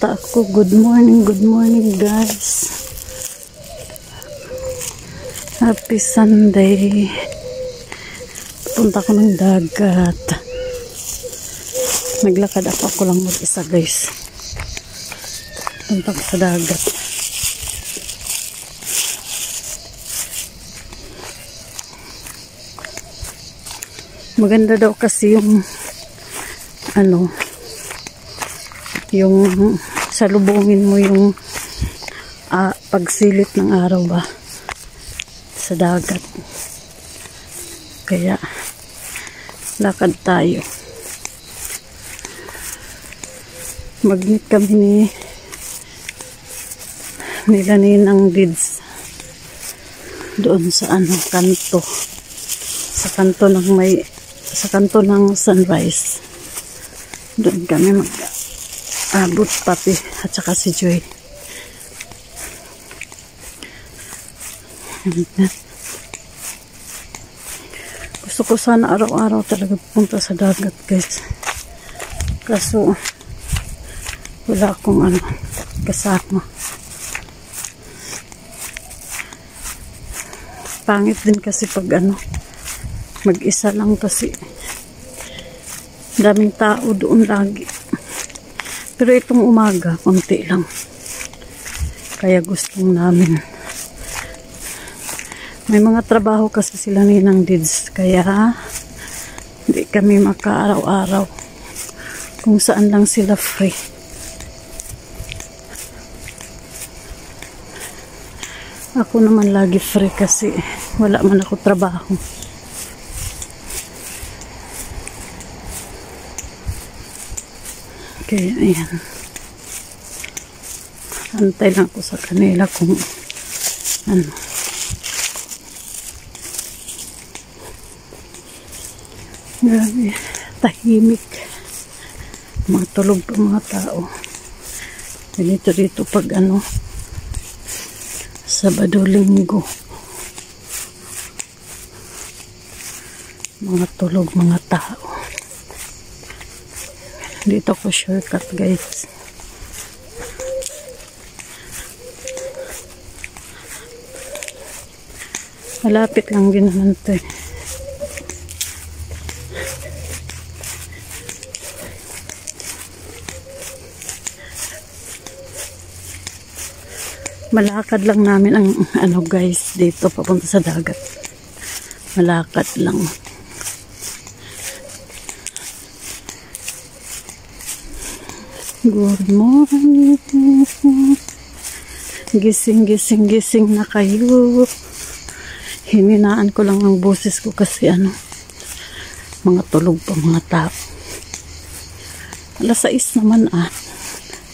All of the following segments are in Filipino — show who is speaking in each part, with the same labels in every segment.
Speaker 1: pupunta ako. Good morning guys. Happy Sunday. Punta ko ng dagat. Naglakad ako lang mag-isa guys. Punta ko sa dagat. Maganda daw kasi yung yung salubungin mo yung pagsilit ng araw ba sa dagat. Kaya lakad tayo. Mag-meet kami nila Ninang Dids doon sa kanto. Sa kanto ng sunrise. Doon kami mag-abot pati at saka si Joy. Gusto ko sana araw-araw talaga pupunta sa dagat guys. Kaso wala akong kasama. Pangit din kasi pag mag-isa lang kasi daming tao doon lagi. Pero itong umaga konti lang, kaya gusto namin. May mga trabaho kasi sila Ninang Dids, kaya hindi kami maka-araw-araw kung saan lang sila free. Ako naman lagi free kasi wala man ako trabaho. Kaya ayan, antay lang ako sa kanila kung grabe, tahimik, mga tulog pa mga tao. Ganito dito pag Sabado, Linggo, mga tulog mga tao. Dito ko shortcut guys. Malapit lang din naman ito eh. Malakad lang namin ang guys dito papunta sa dagat. Malakad lang. Good morning. Gising na kayo. Hininaan ko lang ang boses ko kasi mga tulog pa mga tao. Alas 6 naman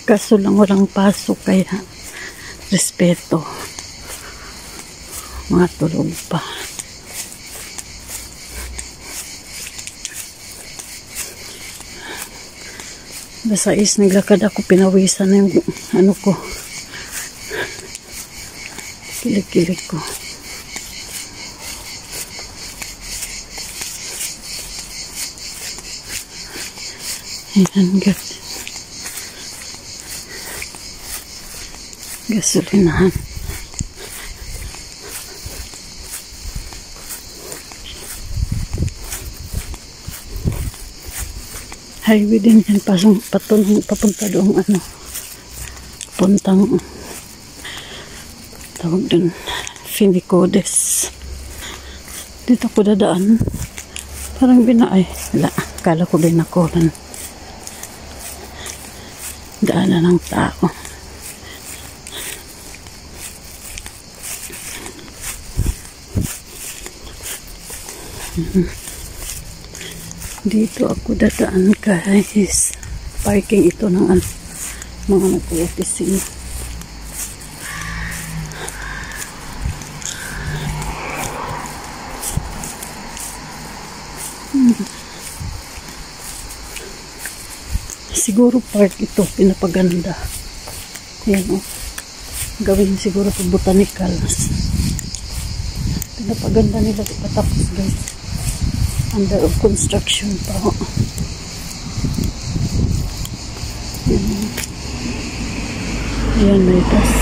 Speaker 1: kaso lang walang pasok kaya respeto. Mga tulog pa. Basta naglakad ako, pinawisan na yung ko, kilik-kilik ko. Ayan guys, gasolinahan. Highway din yan, papunta doon puntang tawag doon Finicodes. Dito ko dadaan, parang wala, kala ko binakulan daanan ng tao. Dito ako dadaan guys. Parking ito ng mga nag-opisina. Siguro park ito, pinapaganda. Ayan gawin siguro sa botanicals. Pinapaganda nila patapos guys. Under of construction pa. Ayan, may bus.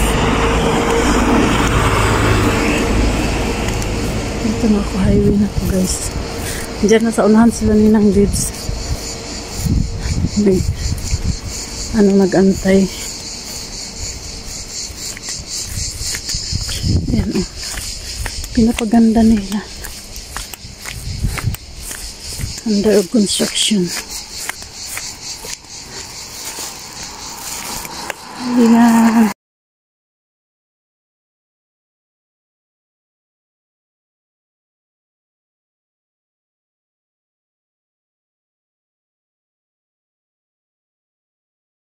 Speaker 1: Ito na ako, highway na to guys. Diyan na sa unahan sila ninang Lids. May nag-antay. Ayan o. Pinapaganda nila. Under construction. Hindi na.